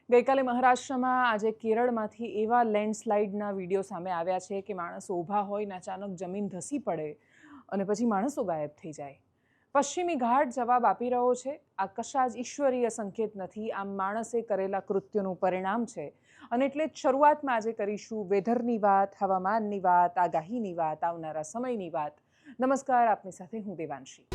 ગઈકાલે મહારાષ્ટ્રમાં આજે કેરળમાંથી એવા લેન્ડસ્લાઇડના વિડીયો સામે આવ્યા છે કે માણસો ઊભા હોય ને અચાનક જમીન ધસી પડે અને પછી માણસો ગાયબ થઈ જાય. પશ્ચિમી ઘાટ જવાબ આપી રહ્યો છે. આ કશા જ ઈશ્વરીય સંકેત નથી, આ માણસે કરેલા કૃત્યનું પરિણામ છે. અને એટલે જ શરૂઆતમાં આજે કરીશું વેધરની વાત, હવામાનની વાત, આગાહીની વાત, આવનારા સમયની વાત. નમસ્કાર, આપની સાથે હું દેવાંશી.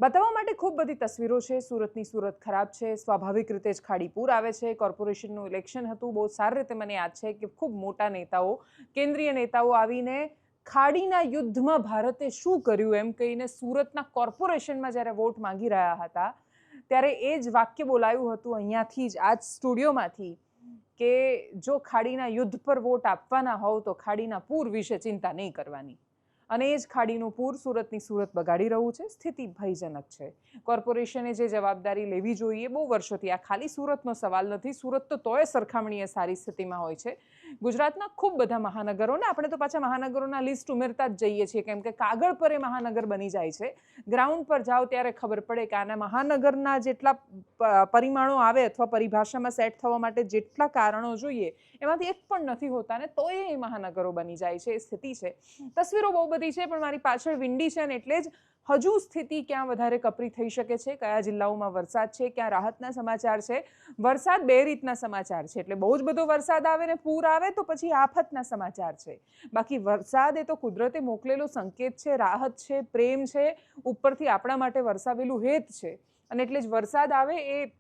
બતાવવા માટે ખૂબ બધી તસવીરો છે. સુરતની સુરત ખરાબ છે, સ્વાભાવિક રીતે જ ખાડીપુર આવે છે. કોર્પોરેશનનું ઇલેક્શન હતું, બહુ સારી રીતે મને યાદ છે કે ખૂબ મોટા નેતાઓ, કેન્દ્રીય નેતાઓ આવીને ખાડીના યુદ્ધમાં ભારતે શું કર્યું એમ કહીને સુરતના કોર્પોરેશનમાં જ્યારે વોટ માંગી રહ્યા હતા ત્યારે એ જ વાક્ય બોલાયું હતું અહીંયાથી જ, આ જ સ્ટુડિયોમાંથી, કે જો ખાડીના યુદ્ધ પર વોટ આપવાના હોવ તો ખાડીના પૂર વિશે ચિંતા નહીં કરવાની. અને એ જ ખાડીનું પૂર સુરતની સુરત બગાડી રહ્યું છે. સ્થિતિ ભયજનક છે. કોર્પોરેશને જે જવાબદારી લેવી જોઈએ બહુ વર્ષોથી, આ ખાલી સુરતનો સવાલ નથી, સુરત તો તોય સરખામણીએ સારી સ્થિતિમાં હોય છે. ગુજરાતના ખૂબ બધા મહાનગરોને આપણે તો પાછા મહાનગરોના લિસ્ટ ઉમેરતા જ જઈએ છીએ, કેમ કે કાગળ પર એ મહાનગર બની જાય છે. ગ્રાઉન્ડ પર જાઓ ત્યારે ખબર પડે કે આના મહાનગરના જેટલા પરિમાણો આવે અથવા પરિભાષામાં સેટ થવા માટે જેટલા કારણો જોઈએ એમાંથી એક પણ નથી હોતા ને તોય એ મહાનગરો બની જાય છે. એ સ્થિતિ છે. તસવીરો બહુ બધી છે, પણ મારી પાછળ વિંડી છે ને એટલે જ હજુ સ્થિતિ ક્યાં વધારે કપરી થઈ શકે છે, કયા જિલ્લાઓમાં વરસાદ છે, ક્યાં રાહતના સમાચાર છે. વરસાદ બે રીતના સમાચાર છે, એટલે બહુ જ બધો વરસાદ આવે ને પૂર આવે તો પછી આફતના સમાચાર છે. બાકી વરસાદ એ તો કુદરતે મોકલેલો સંકેત છે, રાહત છે, પ્રેમ છે, ઉપરથી આપણા માટે વરસાવેલું હેત છે. અને એટલે જ વરસાદ આવે એ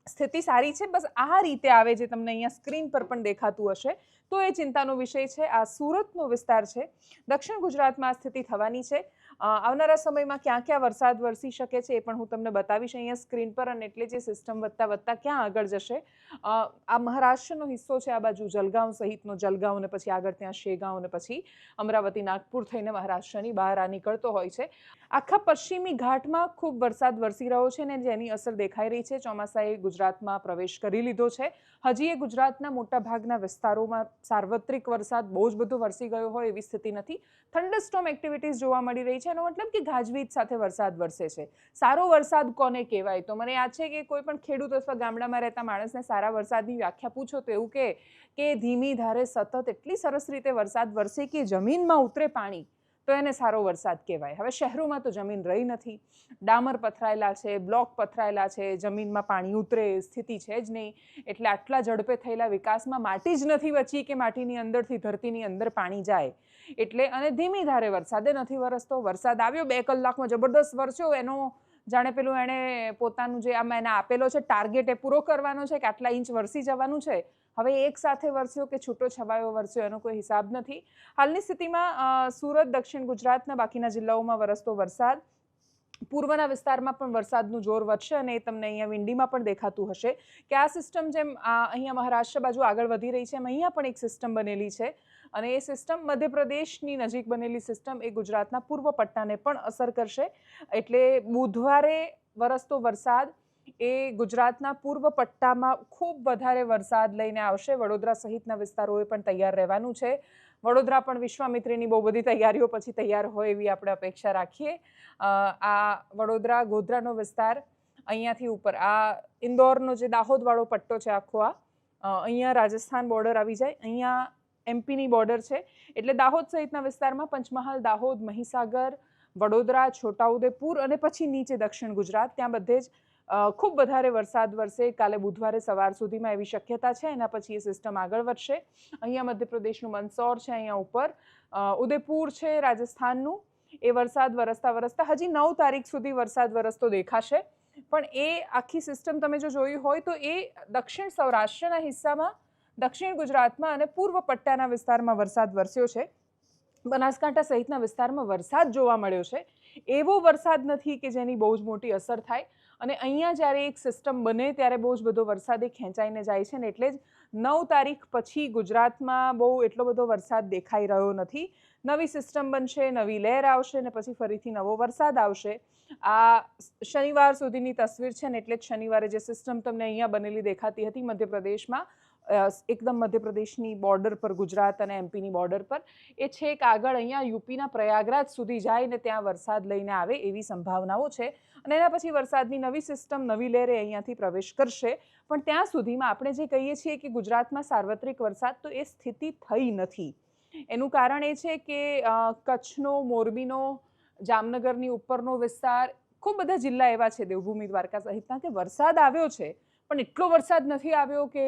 સ્થિતિ સારી છે. બસ આ રીતે આવે જે તમને અહીંયા સ્ક્રીન પર પણ દેખાતું હશે તો એ ચિંતાનો વિષય છે. આ સુરતનો વિસ્તાર છે. દક્ષિણ ગુજરાતમાં આ સ્થિતિ થવાની છે. આવનારા સમયમાં ક્યાં ક્યાં વરસાદ વરસી શકે છે એ પણ હું તમને બતાવીશ અહીંયા સ્ક્રીન પર. અને એટલે જે સિસ્ટમ વધતા વધતા ક્યાં આગળ જશે. આ મહારાષ્ટ્રનો હિસ્સો છે, આ બાજુ જલગાંવ સહિતનો, જલગાંવ ને પછી આગળ ત્યાં શેગાંવ ને પછી અમરાવતી, નાગપુર થઈને મહારાષ્ટ્રની બહાર આ નીકળતો હોય છે. આખા પશ્ચિમી ઘાટમાં ખૂબ વરસાદ વરસી રહ્યો છે ને જેની અસર દેખાઈ રહી છે. ચોમાસાએ ગુજરાતમાં પ્રવેશ કરી લીધો છે. હજી એ ગુજરાતના મોટા ભાગના વિસ્તારોમાં સાર્વત્રિક વરસાદ બહુ જ બધો વરસી ગયો હોય એવી સ્થિતિ નથી. થંડરસ્ટોર્મ એક્ટિવિટીઝ જોવા મળી રહી છે. એનો મતલબ કે ગાજવીજ સાથે વરસાદ વરસે છે. સારો વરસાદ કોને કહેવાય? તો મને યાદ છે કે કોઈ પણ ખેડૂત અથવા ગામડામાં રહેતા માણસને સારા વરસાદની વ્યાખ્યા પૂછો તો એવું કે ધીમી ધારે સતત એટલી સરસ રીતે વરસાદ વરસે કે જમીનમાં ઉતરે પાણી, તો એને સારો વરસાદ કહેવાય. હવે શહેરોમાં તો જમીન રહી નથી, ડામર પથરાયેલા છે, બ્લોક પથરાયેલા છે, જમીનમાં પાણી ઉતરે સ્થિતિ છે જ નહીં. એટલે આટલા ઝડપે થયેલા વિકાસમાં માટી જ નથી વચી કે માટીની અંદરથી ધરતીની અંદર પાણી જાય. એટલે અને ધીમી ધારે વરસાદે નથી વરસતો. વરસાદ આવ્યો 2 કલાકમાં જબરદસ્ત વરસ્યો, એનો જાણે પેલું એણે પોતાનું જે આમાં એને આપેલો છે ટાર્ગેટ એ પૂરો કરવાનો છે કે આટલા ઇંચ વરસી જવાનું છે. હવે એક સાથે વરસ્યો કે છૂટો છવાયો વરસ્યો એનો કોઈ હિસાબ નથી. હાલની સ્થિતિમાં સુરત, દક્ષિણ ગુજરાતના બાકીના જિલ્લાઓમાં વરસતો વરસાદ, પૂર્વના વિસ્તારમાં પણ વરસાદનું જોર વધશે. અને એ તમને અહીંયા વિંડીમાં પણ દેખાતું હશે કે આ સિસ્ટમ જેમ અહીંયા મહારાષ્ટ્ર બાજુ આગળ વધી રહી છે એમ અહીંયા પણ એક સિસ્ટમ બનેલી છે. અને એ સિસ્ટમ મધ્યપ્રદેશની નજીક બનેલી સિસ્ટમ એ ગુજરાતના પૂર્વ પટ્ટાને પણ અસર કરશે. એટલે બુધવારે વરસતો વરસાદ એ ગુજરાતના પૂર્વ પટ્ટામાં ખૂબ વધારે વરસાદ લઈને આવશે. વડોદરા સહિતના વિસ્તારોએ પણ તૈયાર રહેવાનું છે. વડોદરા પણ વિશ્વામિત્રીની બહુ બધી તૈયારીઓ પછી તૈયાર હોય એવી આપણે અપેક્ષા રાખીએ. આ વડોદરા ગોધરાનો વિસ્તાર, અહીંયાથી ઉપર આ ઇન્દોરનો જે દાહોદવાળો પટ્ટો છે આખો, અહીંયા રાજસ્થાન બોર્ડર આવી જાય, અહીંયા એમપીની બોર્ડર છે. એટલે દાહોદ સહિતના વિસ્તારમાં પંચમહાલ, દાહોદ, મહીસાગર, વડોદરા, છોટાઉદેપુર અને પછી નીચે દક્ષિણ ગુજરાત, ત્યાં બધે જ ખૂબ વધારે વરસાદ વરસે. કાલે બુધવારે સવાર સુધીમાં એવી શક્યતા છે. એના પછી એ સિસ્ટમ આગળ વધશે. અહીંયા મધ્યપ્રદેશનું મંદસૌર છે, અહીંયા ઉપર ઉદયપુર છે રાજસ્થાનનું. એ વરસાદ વરસતા વરસતા હજી 9 તારીખ સુધી વરસાદ વરસતો દેખાશે. પણ એ આખી સિસ્ટમ તમે જો જોઈ હોય તો એ દક્ષિણ સૌરાષ્ટ્રના હિસ્સામાં, દક્ષિણ ગુજરાતમાં અને પૂર્વ પટ્ટાના વિસ્તારમાં વરસાદ વરસ્યો છે. બનાસકાંઠા સહિતના વિસ્તારમાં વરસાદ જોવા મળ્યો છે. એવો વરસાદ નથી કે જેની બહુ જ મોટી અસર થાય. અને અહીંયા જ્યારે એક સિસ્ટમ બને ત્યારે બહુ જ બધો વરસાદ એ ખેંચાઈને જાય છે ને એટલે જ 9 તારીખ પછી ગુજરાતમાં બહુ એટલો બધો વરસાદ દેખાઈ રહ્યો નથી. નવી સિસ્ટમ બનશે, નવી લહેર આવશે ને પછી ફરીથી નવો વરસાદ આવશે. આ શનિવાર સુધીની તસવીર છે ને એટલે જ શનિવારે જે સિસ્ટમ તમને અહીંયા બનેલી દેખાતી હતી મધ્યપ્રદેશમાં, એકદમ મધ્યપ્રદેશની બોર્ડર પર, ગુજરાત અને એમપીની બોર્ડર પર, એ છેક આગળ અહીંયા યુપીના પ્રયાગરાજ સુધી જાય ને ત્યાં વરસાદ લઈને આવે એવી સંભાવનાઓ છે. અને એના પછી વરસાદની નવી સિસ્ટમ, નવી લહેર અહીંયાથી પ્રવેશ કરશે. પણ ત્યાં સુધીમાં આપણે જે કહીએ છીએ કે ગુજરાતમાં સાર્વત્રિક વરસાદ, તો એ સ્થિતિ થઈ નથી. એનું કારણ એ છે કે કચ્છનો, મોરબીનો, જામનગરની ઉપરનો વિસ્તાર, ખૂબ બધા જિલ્લા એવા છે, દેવભૂમિ, દ્વારકા સહિતના, કે વરસાદ આવ્યો છે પણ એટલો વરસાદ નથી આવ્યો કે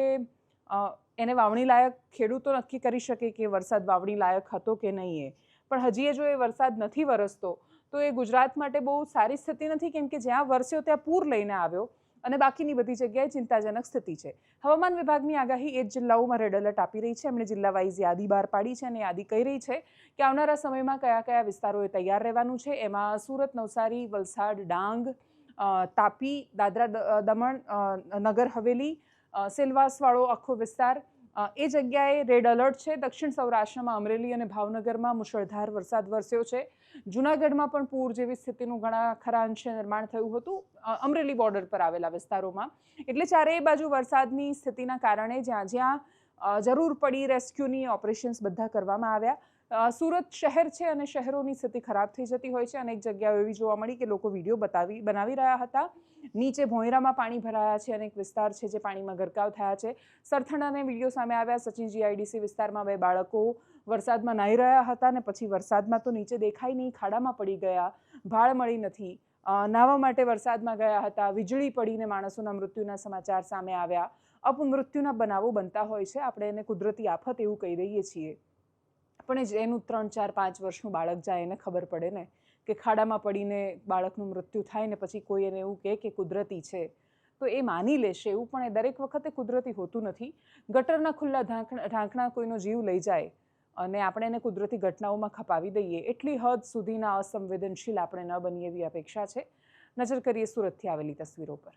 એને વાવણી લાયક ખેડૂતો નક્કી કરી શકે કે વરસાદ વાવણી લાયક હતો કે નહીં. પણ હજી જો એ વરસાદ નથી વરસતો તો એ ગુજરાત માટે બહુ સારી સ્થિતિ નથી, કેમ કે જ્યાં વરસ્યો ત્યાં પૂર લઈને આવ્યો અને બાકીની બધી જગ્યાએ ચિંતાજનક સ્થિતિ છે. હવામાન વિભાગની આગાહી એ જ જિલ્લાઓમાં રેડ એલર્ટ આપી રહી છે. એમણે જિલ્લા વાઇઝ યાદી બહાર પાડી છે અને યાદી કહી રહી છે કે આવનારા સમયમાં કયા કયા વિસ્તારોએ તૈયાર રહેવાનું છે. એમાં સુરત, નવસારી, વલસાડ, ડાંગ, તાપી, દાદરા દમણ, નગર હવેલી, સેલવાસવાળો આખો વિસ્તાર, એ જગ્યાએ રેડ એલર્ટ છે. દક્ષિણ સૌરાષ્ટ્રમાં અમરેલી અને ભાવનગરમાં મુશળધાર વરસાદ વરસ્યો છે. જૂનાગઢમાં પણ પૂર જેવી સ્થિતિનું ઘણા ખરા અંશે નિર્માણ થયું હતું અમરેલી બોર્ડર પર આવેલા વિસ્તારોમાં. એટલે ચારેય બાજુ વરસાદની સ્થિતિના કારણે જ્યાં જ્યાં જરૂર પડી રેસ્ક્યુની ઓપરેશન્સ બધા કરવામાં આવ્યા. સુરત શહેર છે અને શહેરોની સ્થિતિ ખરાબ થઈ જતી હોય છે. અનેક જગ્યાઓ એવી જોવા મળી કે લોકો વિડીયો બનાવી રહ્યા હતા. નીચે ભોંયરામાં પાણી ભરાયા છે, અનેક વિસ્તાર છે જે પાણીમાં ગરકાવ થયા છે. સરથાણાના વિડીયો સામે આવ્યા. સચિન જીઆઈડીસી વિસ્તારમાં 2 બાળકો વરસાદમાં નાહી રહ્યા હતા ને પછી વરસાદમાં તો નીચે દેખાય નહીં, ખાડામાં પડી ગયા, ભાળ મળી નથી. નાહવા માટે વરસાદમાં ગયા હતા, વીજળી પડીને માણસોના મૃત્યુના સમાચાર સામે આવ્યા. અપમૃત્યુના બનાવો બનતા હોય છે. આપણે એને કુદરતી આફત એવું કહી દઈએ છીએ, પણ એનું 3, 4, 5 વર્ષનું બાળક જાય એને ખબર પડે ને કે ખાડામાં પડીને બાળકનું મૃત્યુ થાય ને પછી કોઈ એને એવું કહે કે કુદરતી છે તો એ માની લેશે. એવું પણ એ દરેક વખતે કુદરતી હોતું નથી. ગટરના ખુલ્લા ઢાંકણા કોઈનો જીવ લઈ જાય અને આપણે એને કુદરતી ઘટનાઓમાં ખપાવી દઈએ, એટલી હદ સુધીના અસંવેદનશીલ આપણે ન બનીએ એવી અપેક્ષા છે. નજર કરીએ સુરતથી આવેલી તસવીરો પર.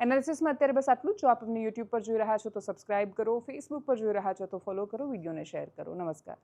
એનાલિસિસમાં અત્યારે બસ આટલું જ. જો આપ અમને યુટ્યુબ પર જોઈ રહ્યા છો તો સબસ્ક્રાઇબ કરો, ફેસબુક પર જોઈ રહ્યા છો તો ફોલો કરો, વિડીયોને શેર કરો. નમસ્કાર.